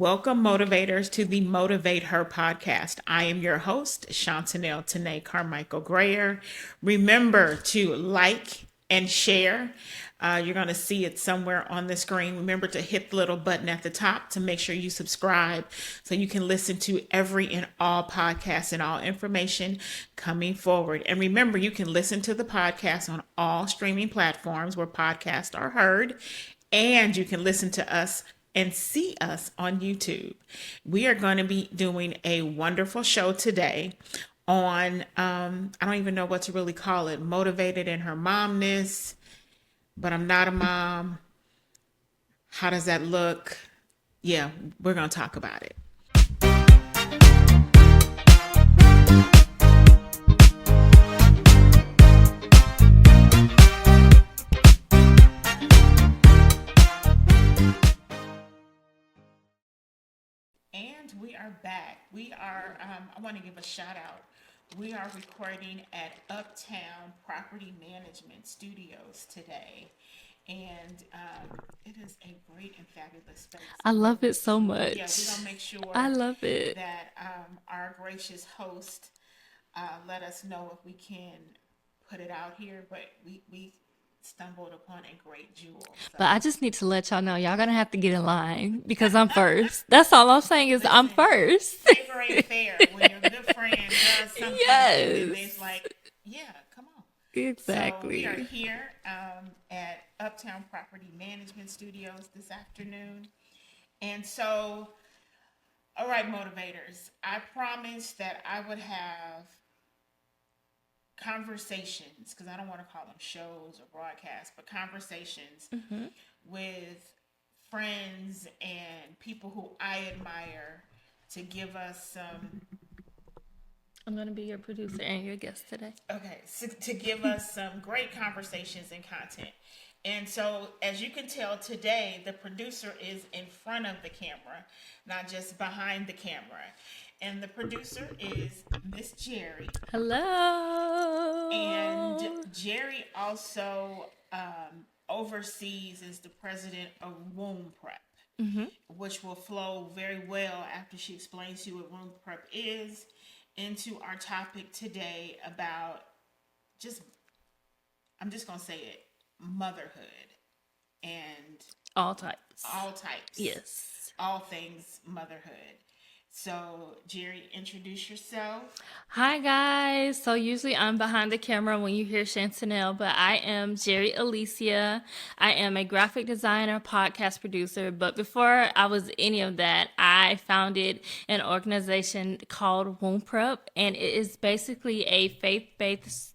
Welcome, motivators, to the Motivate Her podcast. I am your host, Chantanell Tanae Carmichael Grayer. Remember to like and share. You're going to see it somewhere on the screen. Remember to hit the little button at the top to make sure you subscribe so you can listen to every and all podcasts and all information coming forward. And remember, you can listen to the podcast on all streaming platforms where podcasts are heard, and you can listen to us and see us on YouTube. We are going to be doing a wonderful show today on, I don't even know what to really call it, motivated in her momness, but I'm not a mom. How does that look? Yeah, we're going to talk about it. And we are back. I want to give a shout out. We are recording at Uptown Property Management Studios today. And it is a great and fabulous space. I love it so much. Yeah, we're going to make sure I love it. that our gracious host let us know if we can put it out here. But we stumbled upon a great jewel. So. But I just need to let y'all know, y'all gonna have to get in line because I'm first. That's all I'm saying is I'm first. Favor ain't fair when your good friend does something. Yes. And it's like, yeah, come on. Exactly. So we are here at Uptown Property Management Studios this afternoon. And so, all right, motivators, I promised that I would have conversations, because I don't want to call them shows or broadcasts, but conversations with friends and people who I admire to give us some. I'm gonna be your producer and your guest today. Okay, so to give us some great conversations and content. And so, as you can tell today, the producer is in front of the camera, not just behind the camera. And the producer is Miss Geri. Hello. And Geri also oversees, is the president of womb prep, which will flow very well after she explains to you what womb prep is, into our topic today about I'm just going to say it, motherhood and all types. Yes. All things motherhood. So, Geri, introduce yourself. Hi, guys. So, usually I'm behind the camera when you hear Chantanell, but I am Gerialicea. I am a graphic designer, podcast producer. But before I was any of that, I founded an organization called Womb Prep, and it is basically a faith-based,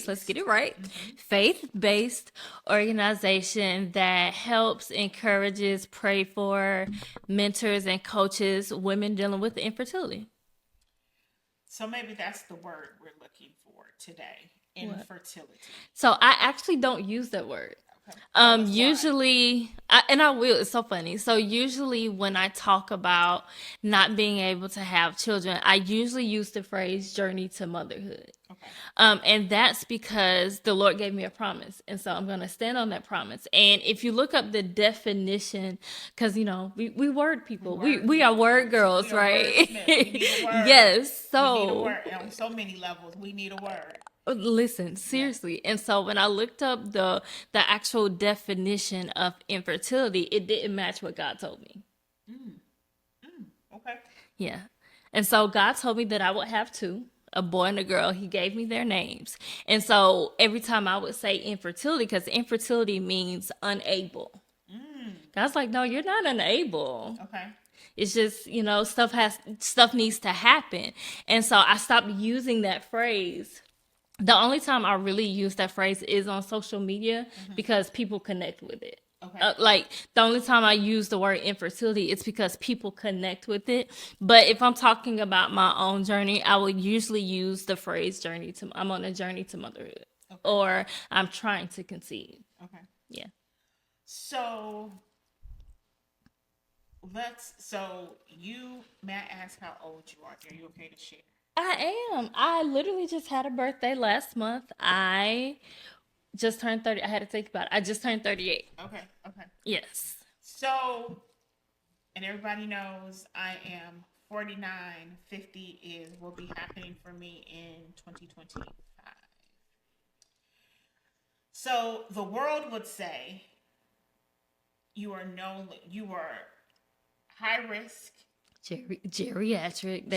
let's get it right, faith-based organization that helps, encourages, pray for, mentors, and coaches women dealing with infertility. So maybe that's the word we're looking for today, infertility. So I actually don't use that word. Usually, I will, it's so funny. So usually when I talk about not being able to have children, I usually use the phrase journey to motherhood. Okay. And that's because the Lord gave me a promise. And so I'm going to stand on that promise. And if you look up the definition, because, we word people, we are word girls, right? We need a word. Yes. So we need a word. On so many levels, we need a word. Listen, seriously. And so when I looked up the actual definition of infertility, it didn't match what God told me. Okay. Yeah. And so God told me that I would have two, a boy and a girl. He gave me their names. And so every time I would say infertility, because infertility means unable. God's like, no, you're not unable. Okay. It's just, stuff needs to happen. And so I stopped using that phrase. The only time I really use that phrase is on social media because people connect with it. Okay. The only time I use the word infertility, it's because people connect with it. But if I'm talking about my own journey, I would usually use the phrase I'm on a journey to motherhood, or I'm trying to conceive. Okay. Yeah. So may I ask how old you are? Are you okay to share? I am. I literally just had a birthday last month. I just turned 30. I had to think about it. I just turned 38. Okay. Yes. So, and everybody knows I am 49. 50 will be happening for me in 2025. So the world would say you are high risk. Geriatric.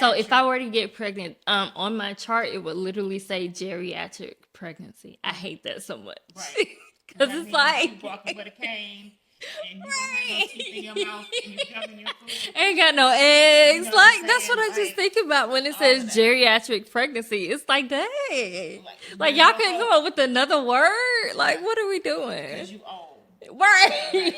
So if I Geriatric. were to get pregnant, on my chart it would literally say geriatric pregnancy. I hate that so much. Right. Because That it's means you like walking with a cane and you don't have no teeth in your mouth and you're shoving your food. ain't got no You eggs. know what I'm Like that's what saying? I just Like, think about when it all says of that. geriatric pregnancy. It's like, dang. Like there's y'all no couldn't hope. come up with another word. Like, Right. what are we doing? Because you old. Right.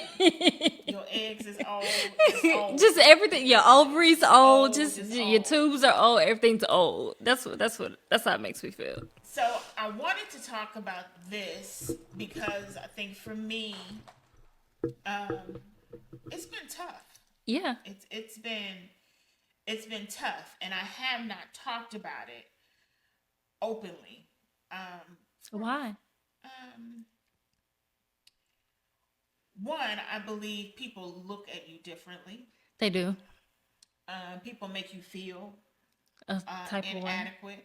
Your eggs is old. It's old. Just everything. Your ovaries old. old, Just just your old. tubes are old. Everything's old. That's how it makes me feel. So I wanted to talk about this because I think for me, it's been tough. Yeah. It's been tough, and I have not talked about it openly. Why? One, I believe people look at you differently. They do. People make you feel A type of way. inadequate,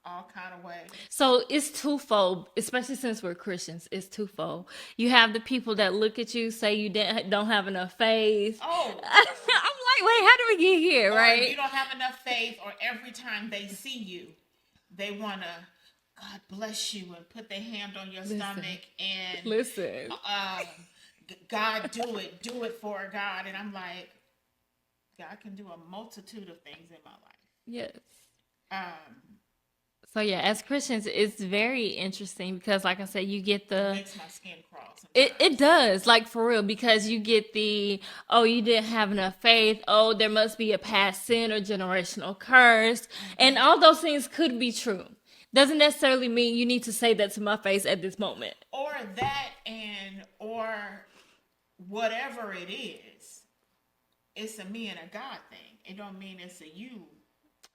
all kind of ways. So it's twofold, especially since we're Christians. It's twofold. You have the people that look at you, say you don't have enough faith. Oh, I'm like, wait, how did we get here, or right? you don't have enough faith, or every time they see you, they want to, God bless you, and put their hand on your stomach and Listen. God, do it for God. And I'm like, God can do a multitude of things in my life. Yes. Um, So yeah, as Christians, it's very interesting because, like I said, you get the. It makes my skin crawl It sometimes. does, like for real, because you get you didn't have enough faith. Oh, there must be a past sin or generational curse, and all those things could be true. Doesn't necessarily mean you need to say that to my face at this moment. Or that, or whatever it is, it's a me and a God thing. It don't mean it's a you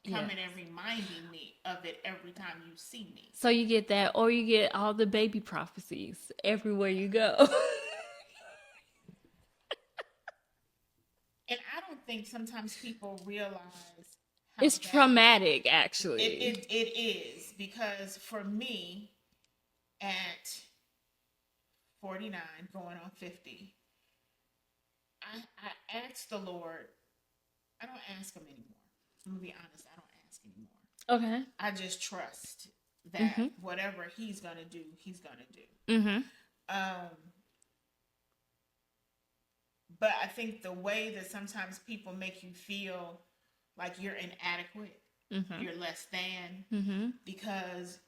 coming and reminding me of it every time you see me. So you get that, or you get all the baby prophecies everywhere you go. And I don't think sometimes people realize It's traumatic, actually. It is, because for me, at 49, going on 50, I asked the Lord. I don't ask him anymore. I'm gonna be honest. I don't ask anymore. Okay. I just trust that whatever he's gonna do, he's gonna do. Mm-hmm. But I think the way that sometimes people make you feel like you're inadequate, you're less than, because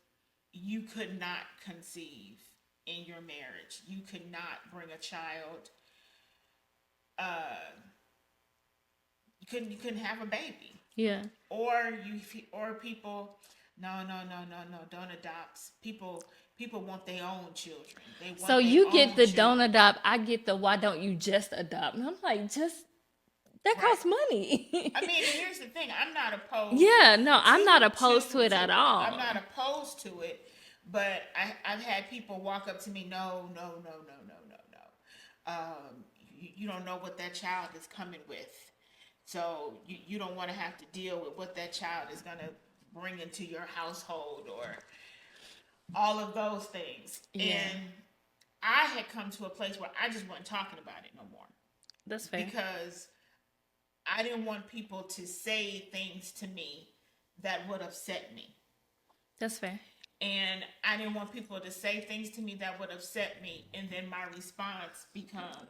you could not conceive in your marriage. You could not bring a child. You couldn't have a baby. Yeah. Or people, no, don't adopt. People want their own children. They want So you get the children. don't adopt, I get the why don't you just adopt? And I'm like, that costs money. I mean, here's the thing. I'm not opposed. Yeah, no, I'm not opposed to it at all. I'm not opposed to it, but I've had people walk up to me, no. You don't know what that child is coming with. So you don't want to have to deal with what that child is going to bring into your household or all of those things. Yeah. And I had come to a place where I just wasn't talking about it no more. That's fair. Because I didn't want people to say things to me that would upset me. That's fair. And I didn't want people to say things to me that would upset me, and then my response become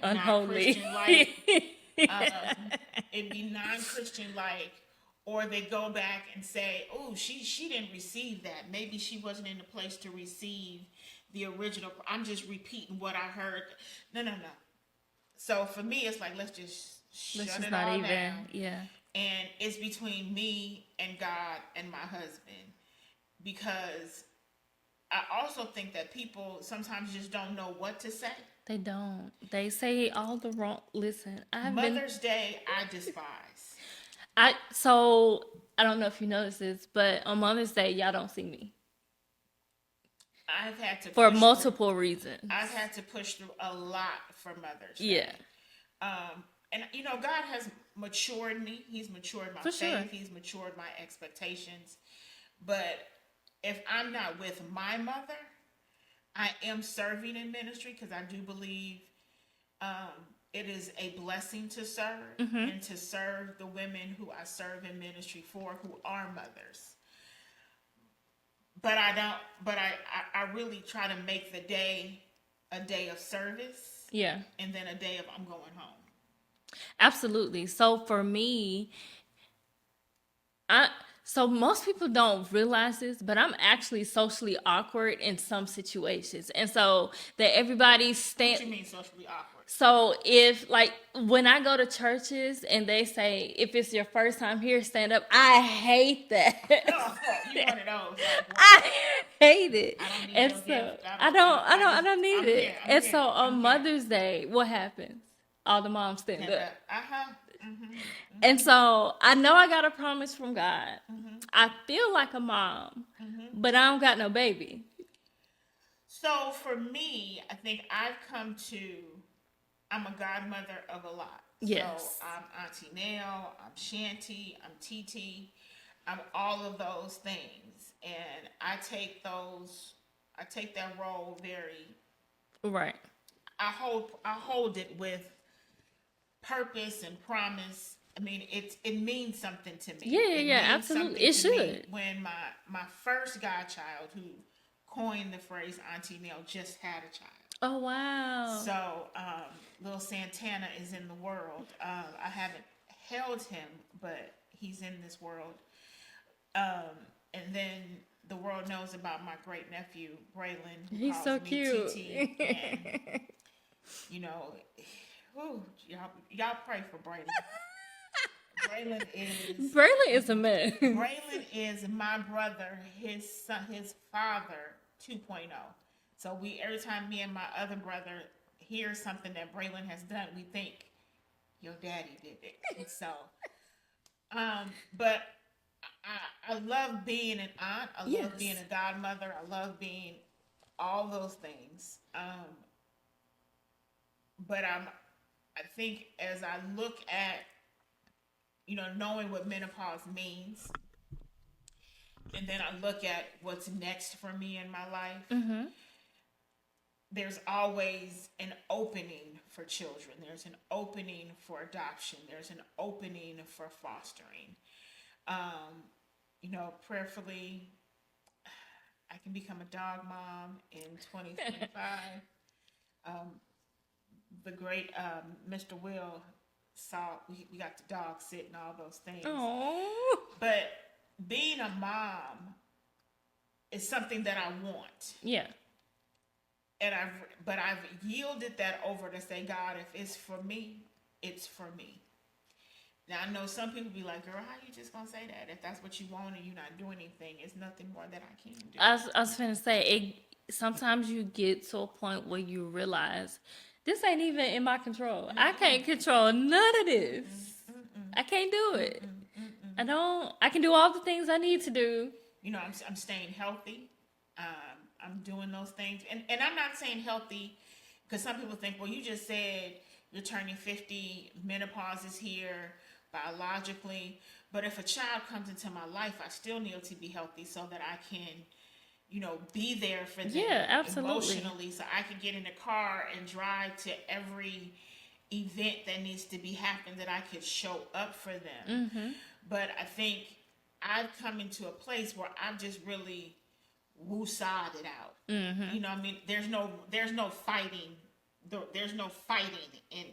unholy. Non-Christian-like. It'd be non-Christian like, or they go back and say, oh, she didn't receive that. Maybe she wasn't in the place to receive the original. I'm just repeating what I heard. No. So for me, it's like, let's just shut it all down. Yeah. And it's between me and God and my husband. Because I also think that people sometimes just don't know what to say. They don't. They say all the wrong. Listen, Mother's Day, I despise. So I don't know if you noticed this, but on Mother's Day, y'all don't see me. I've had to for multiple reasons. I've had to push through a lot for Mother's Day. Yeah. and God has matured me. He's matured my For faith. sure. He's matured my expectations. But if I'm not with my mother, I am serving in ministry because I do believe it is a blessing to serve and to serve the women who I serve in ministry for, who are mothers. But I don't. But I really try to make the day a day of service, Yeah, and then a day of I'm going home. absolutely. So for me, I so most people don't realize this, but I'm actually socially awkward in some situations, and so that everybody What stand. you mean socially awkward? So if like when I go to churches and they say if it's your first time here, stand up. I hate that. Oh, you one of those. Like, what? I hate it. I don't need And your so gift. I don't need I'm it. here. I'm And here. so I'm on here. Mother's Day, what happens? All the moms stand And, up. uh-huh. And so I know I got a promise from God. I feel like a mom, but I don't got no baby. So for me, I think I'm a godmother of a lot. Yes. So I'm Auntie Nell, I'm Shanty, I'm TT, I'm all of those things. And I take that role very, Right. I hold it with purpose and promise. I mean, it means something to me. Yeah, It yeah, means absolutely. something It to me should. when my first godchild, who coined the phrase Auntie Nell, just had a child. Oh wow. So little Santana is in the world. I haven't held him, but he's in this world. And then the world knows about my great nephew Braylon, who He's calls so me cute. TT, and you know, y'all pray for Braylon. Braylon is a mess. Braylon is my brother, his son, his father 2.0. So we every time me and my other brother hear something that Braylon has done, we think your daddy did it. And so, but I love being an aunt. I love being Yes. a godmother. I love being all those things. But I think as I look at knowing what menopause means, and then I look at what's next for me in my life. There's always an opening for children. There's an opening for adoption. There's an opening for fostering. Prayerfully, I can become a dog mom in 2025. The great Mr. Will saw we got the dog sit and all those things. Oh. But being a mom is something that I want. Yeah. And I've yielded that over to say, God, if it's for me, it's for me. Now I know some people be like, girl, how you just gonna say that? If that's what you want and you're not doing anything, it's nothing more that I can do. I was gonna say sometimes you get to a point where you realize this ain't even in my control. I can't control none of this. I can't do it. I can do all the things I need to do. I'm staying healthy. I'm doing those things, and I'm not saying healthy because some people think, well, you just said you're turning 50, menopause is here biologically, but if a child comes into my life, I still need to be healthy so that I can be there for them. Yeah, absolutely. Emotionally, so I can get in the car and drive to every event that needs to be happening, that I could show up for them. But I think I've come into a place where I've just really woo-sawed it out. I mean, there's no fighting. There's no fighting in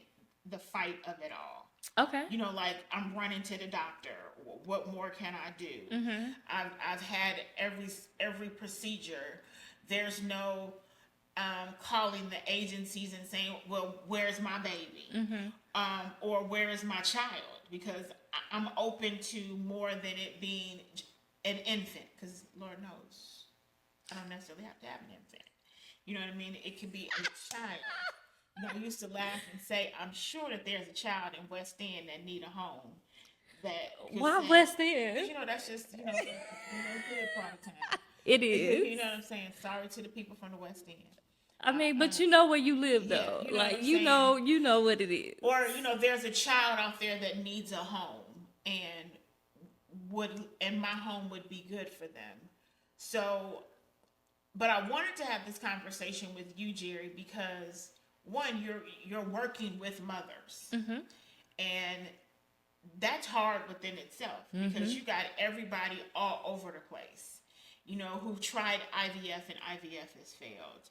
the fight of it all. Okay. Like I'm running to the doctor. What more can I do? I've had every procedure. There's no calling the agencies and saying, well, where's my baby? Or where is my child? Because I'm open to more than it being an infant. Because Lord knows, I don't necessarily have to have an infant. You know what I mean? It could be a child. I used to laugh and say, I'm sure that there's a child in West End that need a home. Why West End? That's just, good part of town. It is. You know what I'm saying? Sorry to the people from the West End. I mean, but you know where you live Yeah, though. you know what Like I'm saying? you know what it is. Or there's a child out there that needs a home, and my home would be good for them. So, but I wanted to have this conversation with you, Geri, because one, you're working with mothers, and that's hard within itself because you got everybody all over the place. Who've tried IVF and IVF has failed,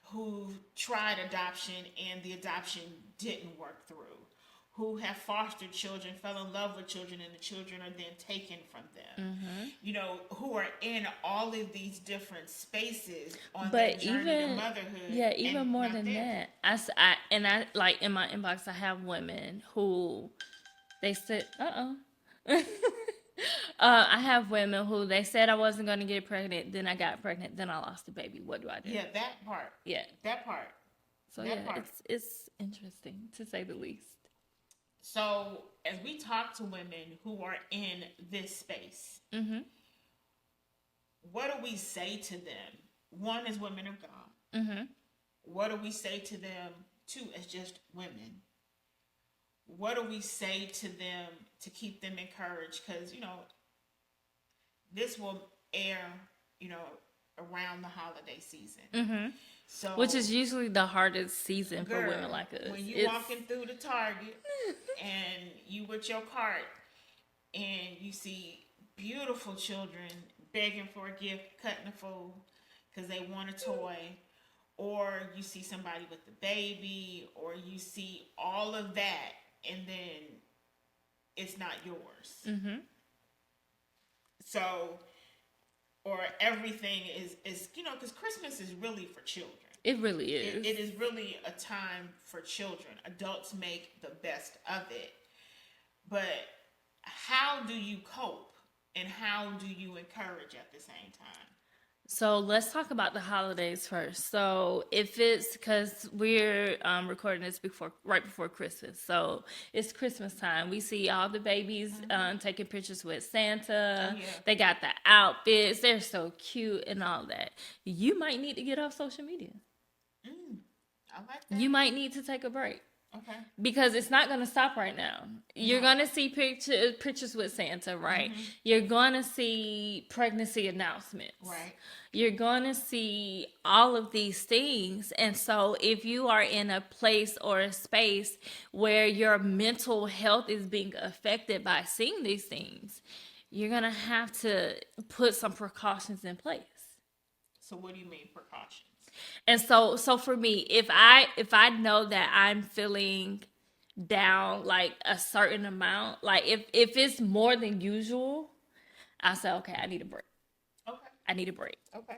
who tried adoption and the adoption didn't work through, who have fostered children, fell in love with children, and the children are then taken from them. Who are in all of these different spaces on their But journey to motherhood. yeah, even and more not than there. that, I like in my inbox, I have women who they said, I have women who they said I wasn't going to get pregnant, then I got pregnant, then I lost the baby. What do I do? Yeah, that part. Yeah. That part. So that yeah, part. it's interesting to say the least. So as we talk to women who are in this space, what do we say to them? One, as women of God. What do we say to them? Two, as just women. What do we say to them to keep them encouraged? Because, this will air, around the holiday season. So, which is usually the hardest season girl, for women like us. When you walking through the Target and you with your cart and you see beautiful children begging for a gift, cutting a fool because they want a toy, or you see somebody with the baby, or you see all of that, and then it's not yours. So, or everything is because Christmas is really for children. It really is. It is really a time for children. Adults make the best of it. But how do you cope, and how do you encourage at the same time? So let's talk about the holidays first. So if it's because we're recording this right before Christmas, so it's Christmas time. We see all the babies taking pictures with Santa. Oh, yeah. They got the outfits. They're so cute and all that. You might need to get off social media. I like that. You might need to take a break. Okay. Because it's not going to stop right now. You're going to see pictures with Santa, right? You're going to see pregnancy announcements. Right. You're going to see all of these things. And so if you are in a place or a space where your mental health is being affected by seeing these things, you're going to have to put some precautions in place. So what do you mean precautions? And so for me, if I know that I'm feeling down like a certain amount, like if it's more than usual, I say, okay, I need a break. Okay. I need a break. Okay.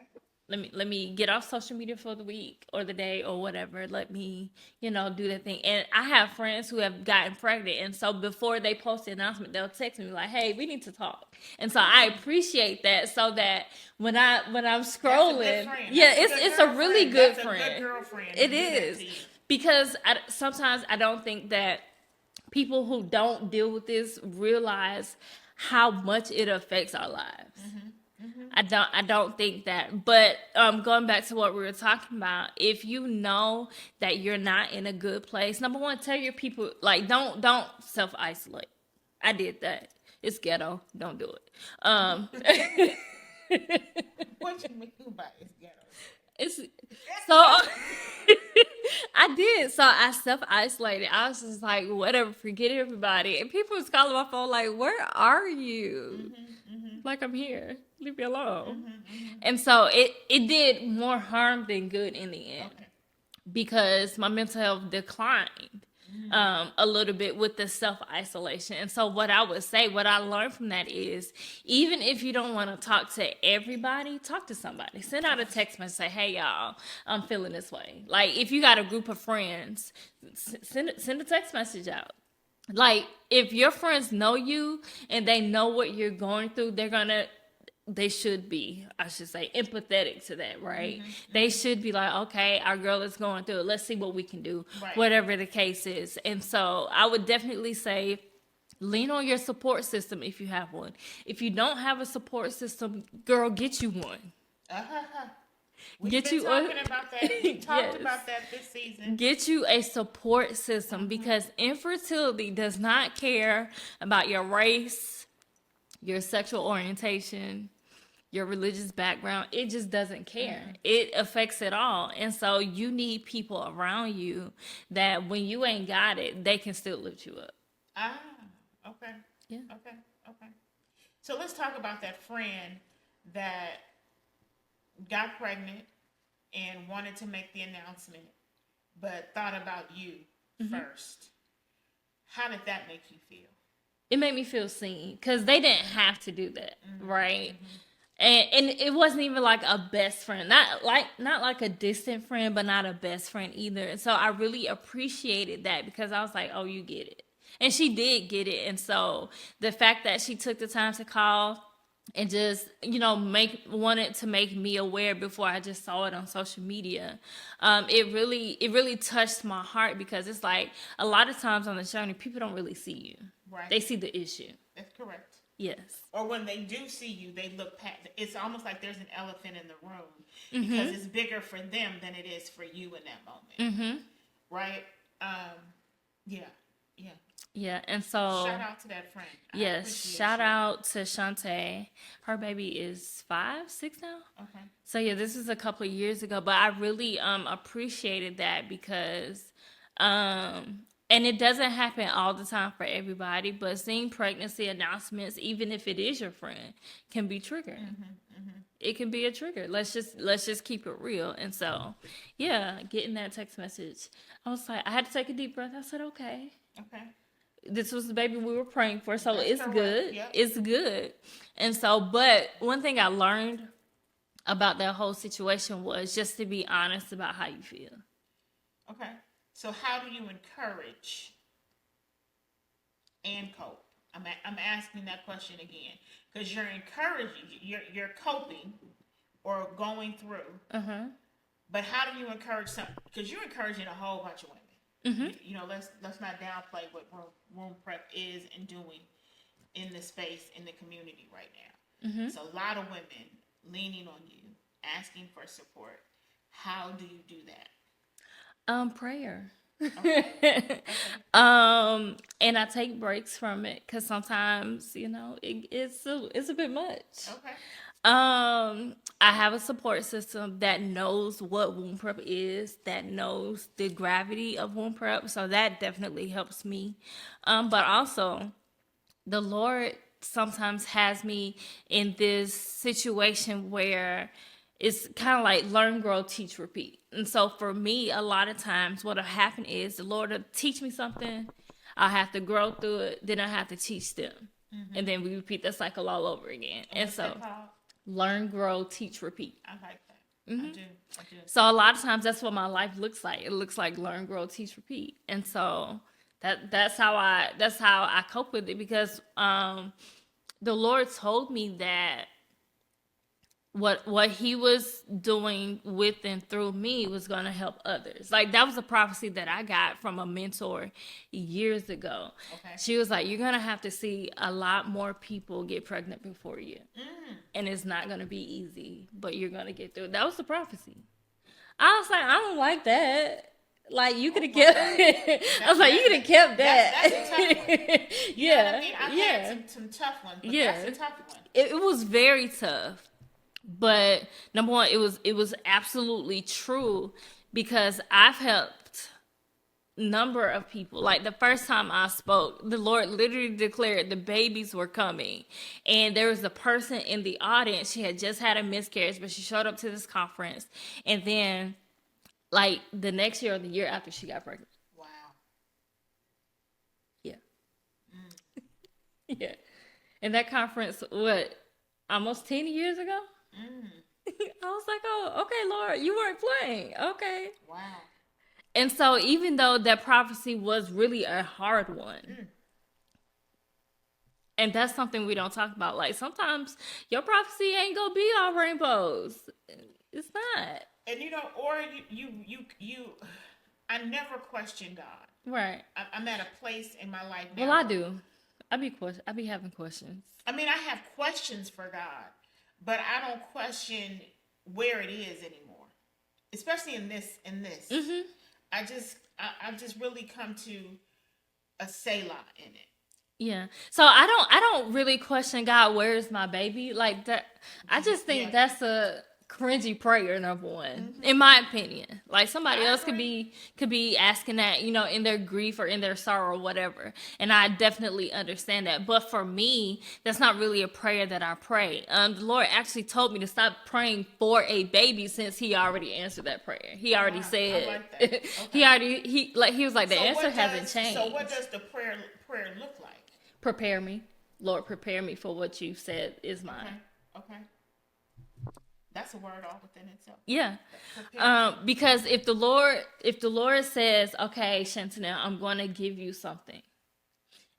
Let me get off social media for the week or the day or whatever. Let me, do that thing. And I have friends who have gotten pregnant, and so before they post the announcement, they'll text me like, "Hey, we need to talk." And so I appreciate that, so that when I'm scrolling, yeah, it's a really good friend. That's a good girlfriend. It is, because sometimes I don't think that people who don't deal with this realize how much it affects our lives. I don't think that. But going back to what we were talking about, if you know that you're not in a good place, number one, tell your people, like, don't self-isolate. I did that. It's ghetto. Don't do it. What you mean by it's ghetto? It's so I did. So I self-isolated. I was just like, whatever, forget everybody. And people was calling my phone like, where are you? Like, I'm here. Leave me alone. And so it did more harm than good in the end. Okay. Because my mental health declined a little bit with the self-isolation. And so what I would say, what I learned from that is, even if you don't want to talk to everybody, talk to somebody. Send out a text message, say, hey, y'all, I'm feeling this way. Like, if you got a group of friends, send a text message out. Like, if your friends know you and they know what you're going through, they should be, I should say, empathetic to that, right? They should be like, okay, our girl is going through it. Let's see what we can do, whatever the case is. And so I would definitely say, lean on your support system if you have one. If you don't have a support system, girl, get you one. We've Get been you talking about that. We talked yes. about that this season. Get you a support system because infertility does not care about your race, your sexual orientation, your religious background. It just doesn't care. It affects it all. And so you need people around you that when you ain't got it, they can still lift you up. Ah, okay. Yeah. Okay. Okay. So let's talk about that friend that got pregnant and wanted to make the announcement, but thought about you first. How did that make you feel? It made me feel seen because they didn't have to do that, right? And it wasn't even like a best friend, not like a distant friend, but not a best friend either. And so I really appreciated that because I was like, oh, you get it, and she did get it. And so the fact that she took the time to call and just wanted to make me aware before I just saw it on social media, it really touched my heart because it's like a lot of times on the journey people don't really see you, Right. they see the issue. That's correct. Yes. Or when they do see you, they look past. It's almost like there's an elephant in the room because it's bigger for them than it is for you in that moment. Right? Yeah. Yeah. Yeah, and so Shout out to that friend. yes, shout out to Shantae. Her baby is 5, 6 now. Okay. So yeah, this is a couple of years ago, but I really appreciated that because and it doesn't happen all the time for everybody, but seeing pregnancy announcements, even if it is your friend, can be triggering. It can be a trigger. Let's just keep it real. And so, yeah, getting that text message, I was like, I had to take a deep breath. I said, okay. Okay. This was the baby we were praying for, so That's it's correct. good. Yep. It's good. And so, but one thing I learned about that whole situation was just to be honest about how you feel. Okay. So how do you encourage and cope? I'm asking that question again because you're encouraging, you're coping or going through. But how do you encourage some? Because you're encouraging a whole bunch of women. Let's not downplay what womb prep is and doing in the space in the community right now. It's a lot of women leaning on you, asking for support. How do you do that? Prayer. Okay. And I take breaks from it because sometimes it's a bit much. Okay. I have a support system that knows what womb prep is, that knows the gravity of womb prep, so that definitely helps me. But also, the Lord sometimes has me in this situation where it's kind of like learn, grow, teach, repeat. And so for me, a lot of times what'll happen is the Lord will teach me something, I have to grow through it, then I have to teach them. And then we repeat the cycle all over again. And so learn, grow, teach, repeat. I like that. I do. So a lot of times that's what my life looks like. It looks like learn, grow, teach, repeat. And so that's how I cope with it because the Lord told me that what he was doing with and through me was going to help others. Like that was a prophecy that I got from a mentor years ago. Okay. She was like, you're going to have to see a lot more people get pregnant before you. And it's not going to be easy, but you're going to get through it. That was the prophecy. I was like, I don't like that. Like you could have kept. I was like, you could have kept that. That's a tough one. You know what I mean? I've had some tough ones, but that's a tough one. It was very tough. But number one, it was absolutely true because I've helped number of people. Like the first time I spoke, the Lord literally declared the babies were coming. And there was a person in the audience. She had just had a miscarriage, but she showed up to this conference. And then like the next year or the year after, she got pregnant. Wow. Yeah. Yeah. And that conference, almost 10 years ago? I was like, oh, okay, Lord, you weren't playing. Okay. Wow. And so even though that prophecy was really a hard one, and that's something we don't talk about. Like sometimes your prophecy ain't gonna be all rainbows. It's not. And or you I never question God. Right. I'm at a place in my life now. Well, I do. I be having questions. I mean, I have questions for God, but I don't question where it is anymore. especially in this. I've just really come to a Selah in it. Yeah. So I don't really question God, where's my baby? Like that. I just think that's a cringy prayer, number one, in my opinion. Like somebody else could be asking that, in their grief or in their sorrow or whatever. And I definitely understand that. But for me, that's not really a prayer that I pray. The Lord actually told me to stop praying for a baby since he already answered that prayer. He already said, I like that. Okay. he was like, the answer hasn't changed. So what does the prayer look like? Prepare me. Lord, prepare me for what you said is mine. Okay. That's a word all within itself. Yeah. Because if the Lord says, okay, Chantanell, I'm going to give you something.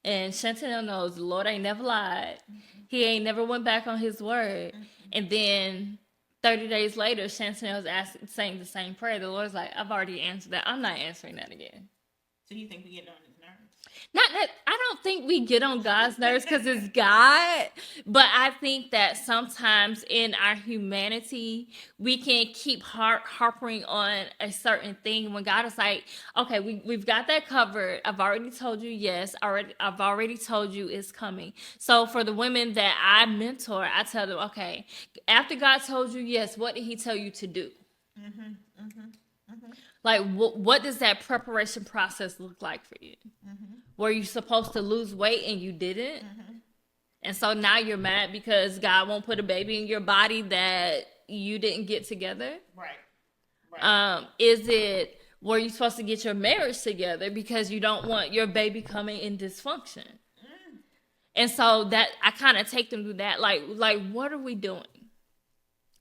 And Chantanell knows the Lord ain't never lied. Mm-hmm. He ain't never went back on his word. Mm-hmm. And then 30 days later, Chantanell's saying the same prayer. The Lord's like, I've already answered that. I'm not answering that again. So you think we get on his nerves? Not that I don't think we get on God's nerves because it's God, but I think that sometimes in our humanity we can keep harping on a certain thing when God is like, okay, we've got that covered. I've already told you yes. I've already told you it's coming. So for the women that I mentor, I tell them, okay, after God told you yes, what did He tell you to do? Mm-hmm, mm-hmm. Mm-hmm. Like, what does that preparation process look like for you? Mm-hmm. Were you supposed to lose weight and you didn't? Mm-hmm. And so now you're mad because God won't put a baby in your body that you didn't get together? Right. Were you supposed to get your marriage together because you don't want your baby coming in dysfunction? Mm. And so that I kind of take them through that. Like, what are we doing?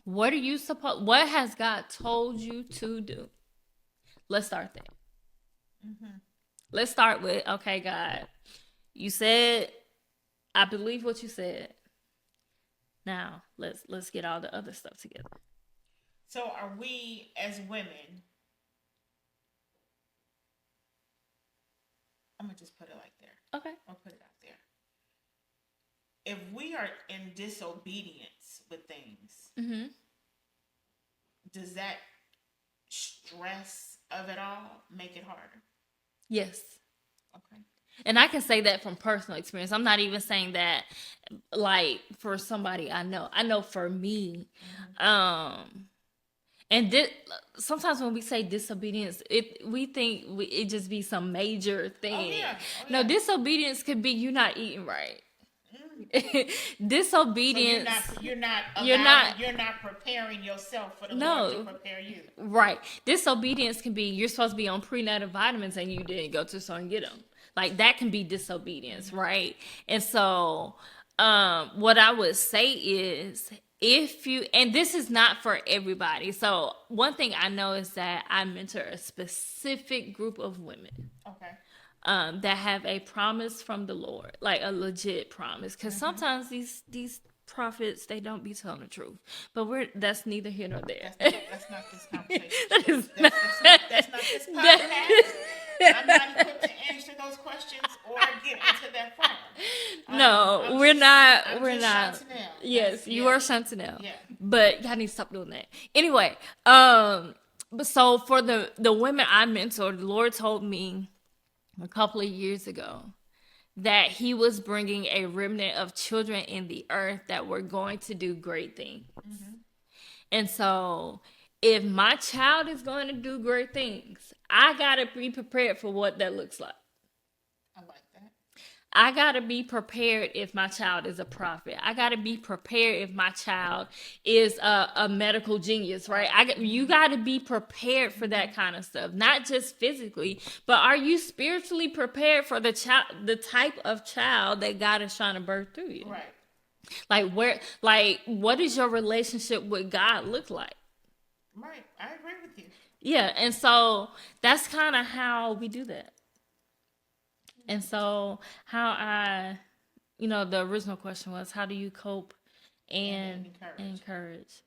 What has God told you to do? Let's start there. Mm-hmm. Let's start with, okay, God, you said, I believe what you said. Now, let's get all the other stuff together. So are we as women, I'm going to just put it like there. Okay. I'll put it out there. If we are in disobedience with things, mm-hmm. does that stress of it all make it harder? Yes. Okay. And I can say that from personal experience. I'm not even saying that like for somebody I know. I know for me. Mm-hmm. And sometimes when we say disobedience, we think it just be some major thing. Oh, yeah. No, disobedience could be you not eating right. Disobedience. So you're not preparing yourself for the Lord to prepare you. Right. Disobedience can be you're supposed to be on prenatal vitamins and you didn't go to the store and get them. Like that can be disobedience, mm-hmm. right? And so, what I would say is and this is not for everybody. So one thing I know is that I mentor a specific group of women. Okay. That have a promise from the Lord, like a legit promise. Because mm-hmm. sometimes these prophets, they don't be telling the truth. But that's neither here nor there. That's not this conversation. That's not this podcast. I'm not equipped to answer those questions or get into that forum. No, we're not. Chantanell. Yes, you are Chantanell. Yeah. But y'all need to stop doing that. Anyway, but so for the women I mentored, the Lord told me a couple of years ago that He was bringing a remnant of children in the earth that were going to do great things. Mm-hmm. And so if my child is going to do great things, I got to be prepared for what that looks like. I like that. I got to be prepared if my child is a prophet. I got to be prepared if my child is a medical genius, right? You got to be prepared for that kind of stuff, not just physically, but are you spiritually prepared for the type of child that God is trying to birth through you? Right. What does your relationship with God look like? Right. I agree with you. Yeah. And so that's kind of how we do that. And so the original question was, how do you cope and encourage?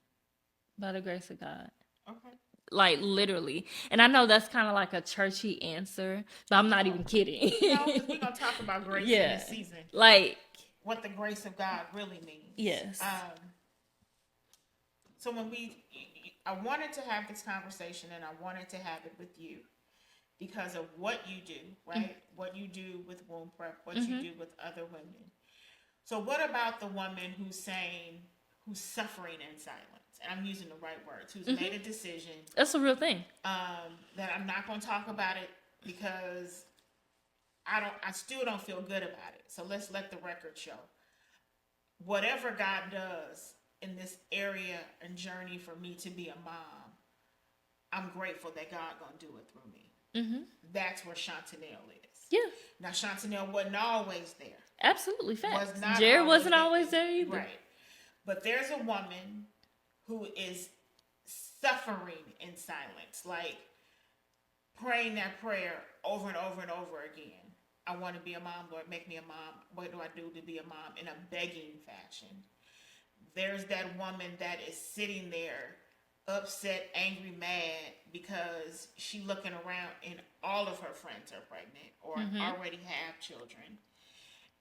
By the grace of God. Okay. Like literally. And I know that's kind of like a churchy answer, but I'm not even kidding. No, because we're going to talk about grace in this season. Like what the grace of God really means. Yes. So when I wanted to have this conversation, and I wanted to have it with you because of what you do, right? What you do with womb prep, what you do with other women. So what about the woman who's suffering in silence? And I'm using the right words. Who's made a decision? That's a real thing. That I'm not going to talk about it because I still don't feel good about it. So let's let the record show. Whatever God does in this area and journey for me to be a mom, I'm grateful that God gonna do it through me. That's where Chantanell is. Yeah. Now Chantanell wasn't always there. Absolutely, facts. Geri wasn't always there either. Right. But there's a woman who is suffering in silence, like praying that prayer over and over and over again. I want to be a mom, Lord, make me a mom. What do I do to be a mom? In a begging fashion. There's that woman that is sitting there upset, angry, mad because she looking around and all of her friends are pregnant or already have children.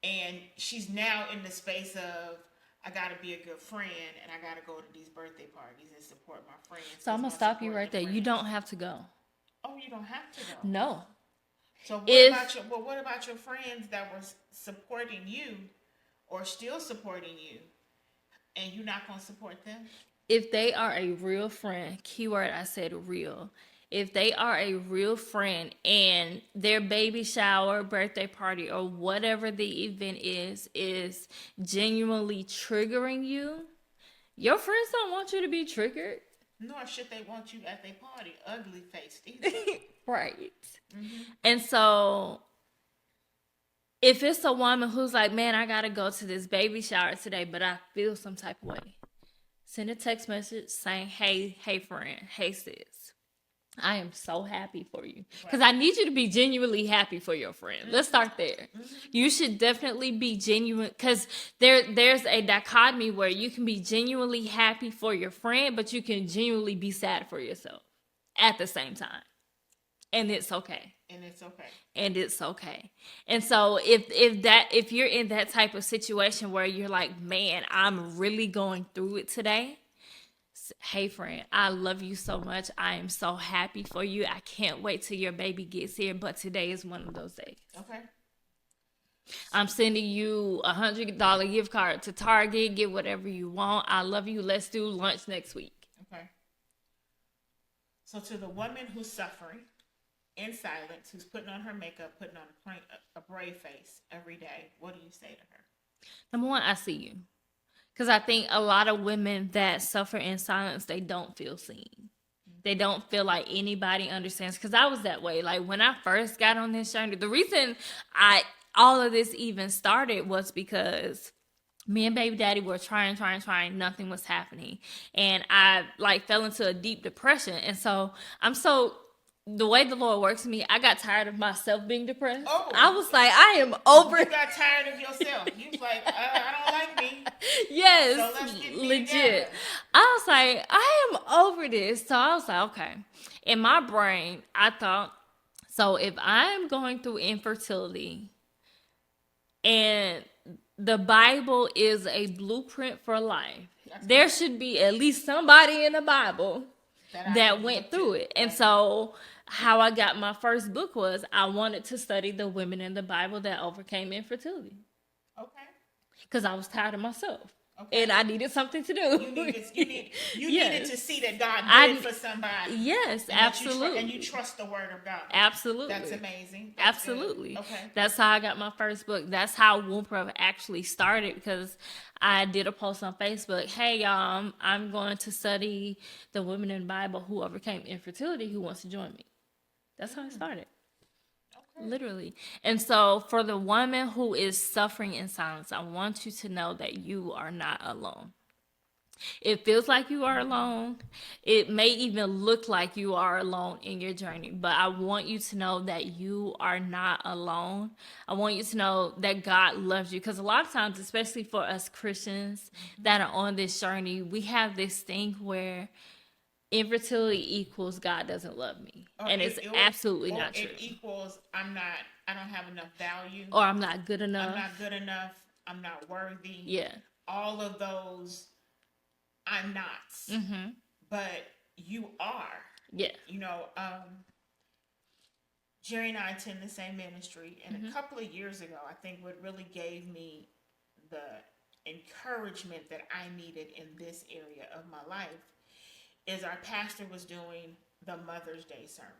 And she's now in the space of, I got to be a good friend and I got to go to these birthday parties and support my friends. So I'm going to stop you right there. You don't have to go. Oh, you don't have to go? No. So what about your friends that were supporting you or still supporting you and you're not going to support them? If they are a real friend, keyword I said real. If they are a real friend and their baby shower, birthday party, or whatever the event is genuinely triggering you, your friends don't want you to be triggered. Nor should they want you at their party, ugly faced either. Right. And so if it's a woman who's like, man, I got to go to this baby shower today, but I feel some type of way, send a text message saying, hey friend, hey sis, I am so happy for you. Because I need you to be genuinely happy for your friend. Let's start there. You should definitely be genuine, because there's a dichotomy where you can be genuinely happy for your friend, but you can genuinely be sad for yourself at the same time. And it's okay. And it's okay. And it's okay. And so if you're in that type of situation where you're like, man, I'm really going through it today. Hey friend, I love you so much. I am so happy for you. I can't wait till your baby gets here, but today is one of those days. Okay. I'm sending you $100 gift card to Target. Get whatever you want. I love you. Let's do lunch next week. Okay. So to the woman who's suffering in silence, who's putting on her makeup, putting on a brave face every day, what do you say to her? Number one, I see you. Because I think a lot of women that suffer in silence, they don't feel seen. They don't feel like anybody understands. Because I was that way. Like when I first got on this journey, the reason all of this even started was because me and baby daddy were trying. Nothing was happening. And I fell into a deep depression. And so the way the Lord works with me, I got tired of myself being depressed. Oh. I was like, I am over it. You got tired of yourself. You was like, I don't like me. Yes, so let's get me legit. Together. I was like, I am over this. So I was like, okay. In my brain, I thought, so if I'm going through infertility and the Bible is a blueprint for life, there should be at least somebody in the Bible that went through it. And so how I got my first book was I wanted to study the women in the Bible that overcame infertility. Okay. Because I was tired of myself. Okay. And I needed something to do. You needed to see that God did it for somebody. Yes, absolutely. And you trust the word of God. Absolutely. That's amazing. That's absolutely. Good. Okay. That's how I got my first book. That's how Womb Prep actually started, because I did a post on Facebook. Hey, y'all, I'm going to study the women in the Bible who overcame infertility. Who wants to join me? That's how it started. Okay. Literally. And so for the woman who is suffering in silence, I want you to know that you are not alone. It feels like you are alone. It may even look like you are alone in your journey, but I want you to know that you are not alone. I want you to know that God loves you, because a lot of times, especially for us Christians that are on this journey, we have this thing where infertility equals God doesn't love me. And it's absolutely not true. It equals I don't have enough value. Or I'm not good enough. I'm not good enough. I'm not worthy. Yeah. All of those I'm not. Mm-hmm. But you are. Yeah. You know, Geri and I attend the same ministry, and a couple of years ago, I think what really gave me the encouragement that I needed in this area of my life is our pastor was doing the Mother's Day sermon.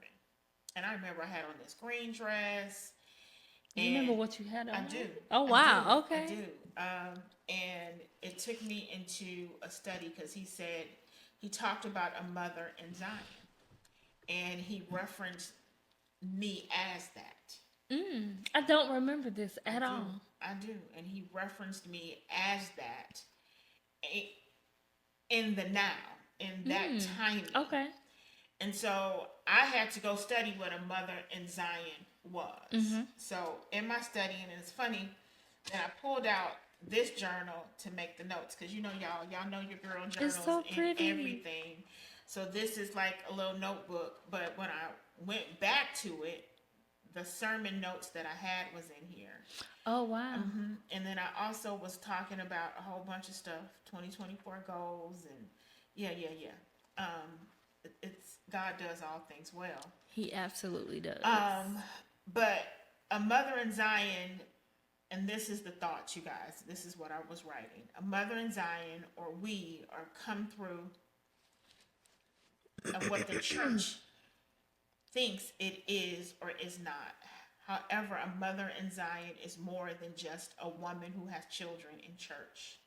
And I remember I had on this green dress. You remember what you had on? I do. Oh, wow. I Okay. do. And it took me into a study because he talked about a mother in Zion. And he referenced me as that. I don't remember this at all. I do. And he referenced me as that in the now, in that timing. Okay. And so I had to go study what a mother in Zion was. So in my studying, and it's funny that I pulled out this journal to make the notes because you know y'all know your girl journals so and pretty. everything. So this is like a little notebook. But when I went back to it, the sermon notes that I had was in here. Oh, wow. And then I also was talking about a whole bunch of stuff, 2024 goals, and yeah. It's God does all things well. He absolutely does. But a mother in Zion, and this is the thoughts, you guys. This is what I was writing. A mother in Zion, or we, are come through of what the church thinks it is or is not. However, a mother in Zion is more than just a woman who has children in church.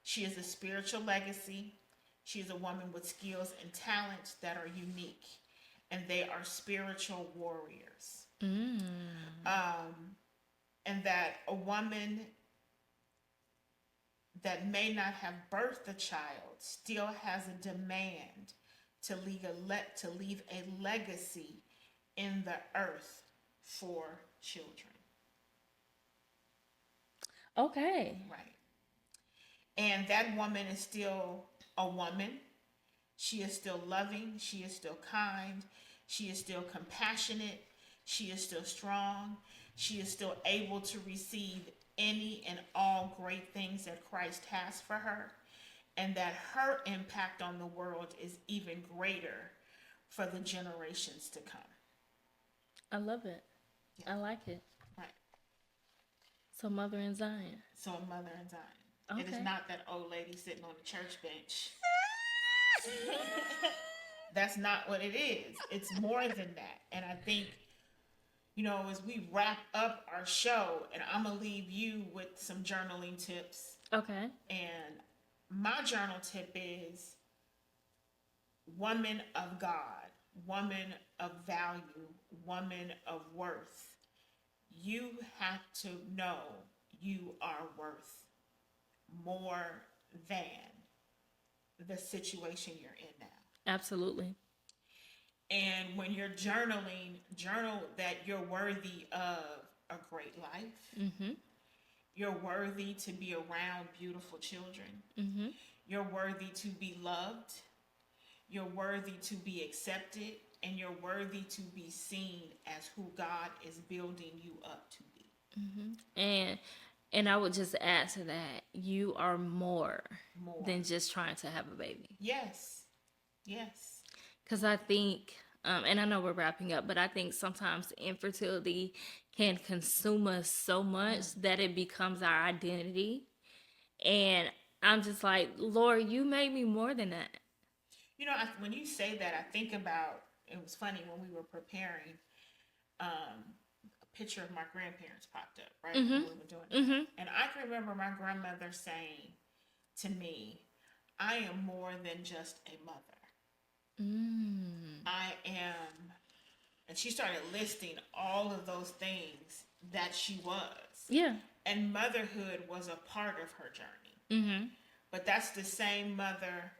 She is a spiritual legacy. She is a woman with skills and talents that are unique, and they are spiritual warriors. And that a woman that may not have birthed a child still has a demand to leave a legacy in the earth for children. Okay. Right. And that woman is still a woman. She is still loving. She is still kind. She is still compassionate. She is still strong. She is still able to receive any and all great things that Christ has for her. And that her impact on the world is even greater for the generations to come. I love it. Yeah. I like it. Right. So Mother in Zion. So a mother in Zion. Okay. It is not that old lady sitting on the church bench. That's not what it is. It's more than that. And I think, you know, as we wrap up our show, and I'm going to leave you with some journaling tips. Okay. And my journal tip is woman of God, woman of value, woman of worth. You have to know you are worth more than the situation you're in now. Absolutely. And when you're journaling, journal that you're worthy of a great life. You're worthy to be around beautiful children. You're worthy to be loved. You're worthy to be accepted. And you're worthy to be seen as who God is building you up to be. And I would just add to that, you are more than just trying to have a baby. Yes. Yes. Because I think, and I know we're wrapping up, but I think sometimes infertility can consume us so much that it becomes our identity. And I'm just like, Lord, you made me more than that. You know, when you say that, I think about, it was funny when we were preparing, a picture of my grandparents popped up, right? When we were doing that. And I can remember my grandmother saying to me, I am more than just a mother. I am, and she started listing all of those things that she was. Yeah. And motherhood was a part of her journey. But that's the same mother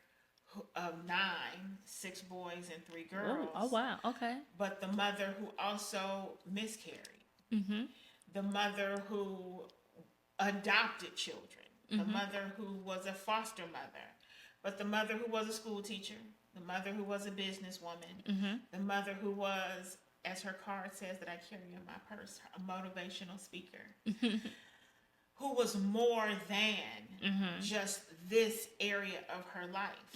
of 9, 6 boys and 3 girls. Oh, wow. Okay. But the mother who also miscarried. The mother who adopted children. The mother who was a foster mother. But the mother who was a school teacher. The mother who was a businesswoman. The mother who was, as her card says that I carry in my purse, a motivational speaker. Who was more than just this area of her life.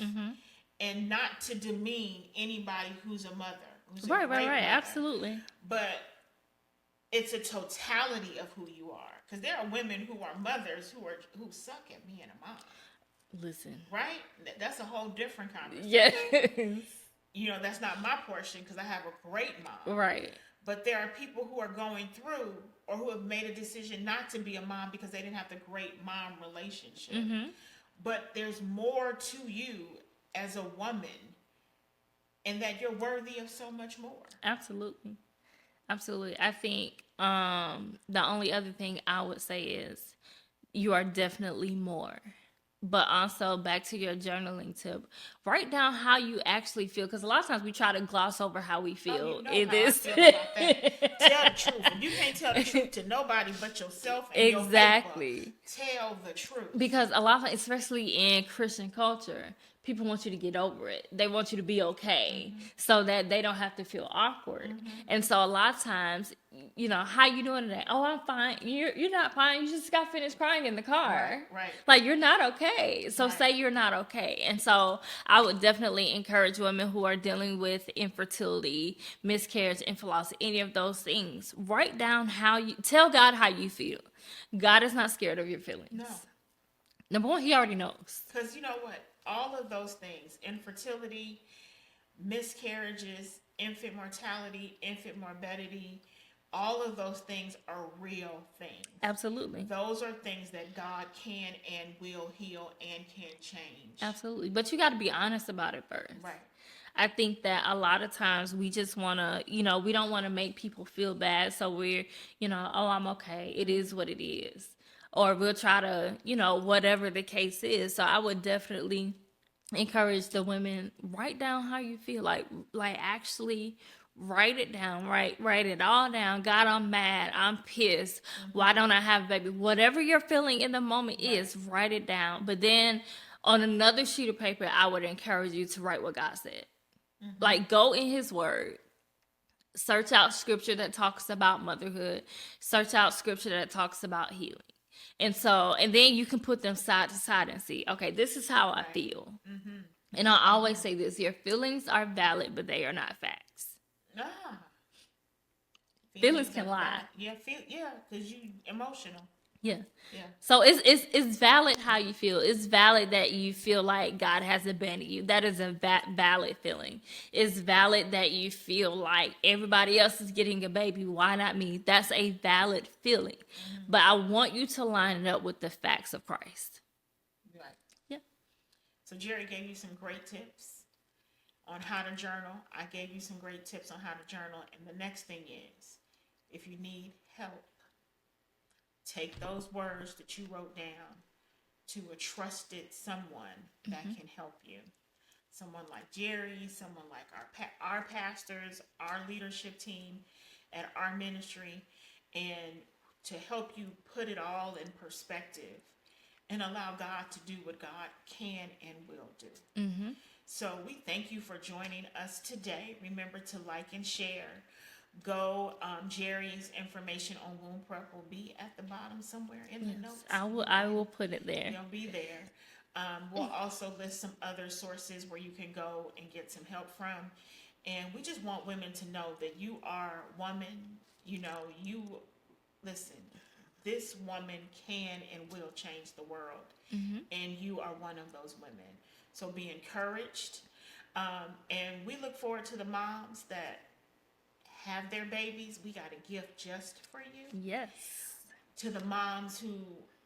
and not to demean anybody who's a mother, who's a Right, great right, right. mother, Absolutely. but it's a totality of who you are. Because there are women who are mothers who suck at being a mom. Listen. Right? That's a whole different conversation. Yes. You know, that's not my portion because I have a great mom. Right. But there are people who are going through or who have made a decision not to be a mom because they didn't have the great mom relationship. Mm-hmm. But there's more to you as a woman, and that you're worthy of so much more. Absolutely. Absolutely. I think the only other thing I would say is you are definitely more. But also back to your journaling tip, write down how you actually feel, because a lot of times we try to gloss over how we feel. Oh, you know how I feel about that. Tell the truth. If you can't tell the truth to nobody but yourself and exactly. Your paper, tell the truth. Because a lot of, especially in Christian culture, people want you to get over it. They want you to be okay, so that they don't have to feel awkward. And so a lot of times, you know, how you doing today? Oh, I'm fine. You're not fine. You just got finished crying in the car. Right. Like, you're not okay. So say you're not okay. And so I would definitely encourage women who are dealing with infertility, miscarriage, infertility, any of those things. Write down tell God how you feel. God is not scared of your feelings. No. Number one, he already knows. Because you know what? All of those things, infertility, miscarriages, infant mortality, infant morbidity, all of those things are real things. Absolutely. Those are things that God can and will heal and can change. Absolutely. But you got to be honest about it first. Right. I think that a lot of times we just want to, you know, we don't want to make people feel bad. So we're, you know, oh, I'm okay. It is what it is. Or we'll try to, you know, whatever the case is. So I would definitely encourage the women, write down how you feel. Like actually write it down. Write it all down. God, I'm mad. I'm pissed. Why don't I have a baby? Whatever you're feeling in the moment is, write it down. But then on another sheet of paper, I would encourage you to write what God said. Like, go in his word. Search out scripture that talks about motherhood. Search out scripture that talks about healing. And then you can put them side to side and see, okay, this is how I feel. And I always say this, your feelings are valid, but they are not facts. Feelings can lie. Yeah, because you emotional. Yeah. Yeah. So it's valid how you feel. It's valid that you feel like God has abandoned you. That is a valid feeling. It's valid that you feel like everybody else is getting a baby. Why not me? That's a valid feeling. But I want you to line it up with the facts of Christ. Right. Yeah. So Geri gave you some great tips on how to journal. I gave you some great tips on how to journal. And the next thing is, if you need help, take those words that you wrote down to a trusted someone that can help you. Someone like Geri, someone like our pastors, our leadership team at our ministry, and to help you put it all in perspective and allow God to do what God can and will do. So we thank you for joining us today. Remember to like and share. Go, Geri's information on womb prep will be at the bottom somewhere in the notes. I will put it there. It'll be there. We'll also list some other sources where you can go and get some help from. And we just want women to know that you are a woman. You know, listen, this woman can and will change the world. And you are one of those women. So be encouraged. And we look forward to the moms that have their babies. We got a gift just for you. Yes. To the moms who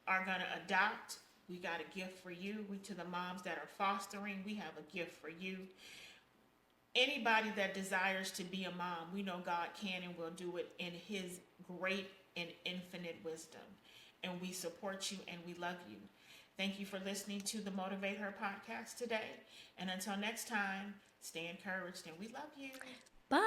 are going to adopt, we got a gift for you. To the moms that are fostering, we have a gift for you. Anybody that desires to be a mom, we know God can and will do it in his great and infinite wisdom. And we support you and we love you. Thank you for listening to the MotivateHer podcast today. And until next time, stay encouraged and we love you. Bye.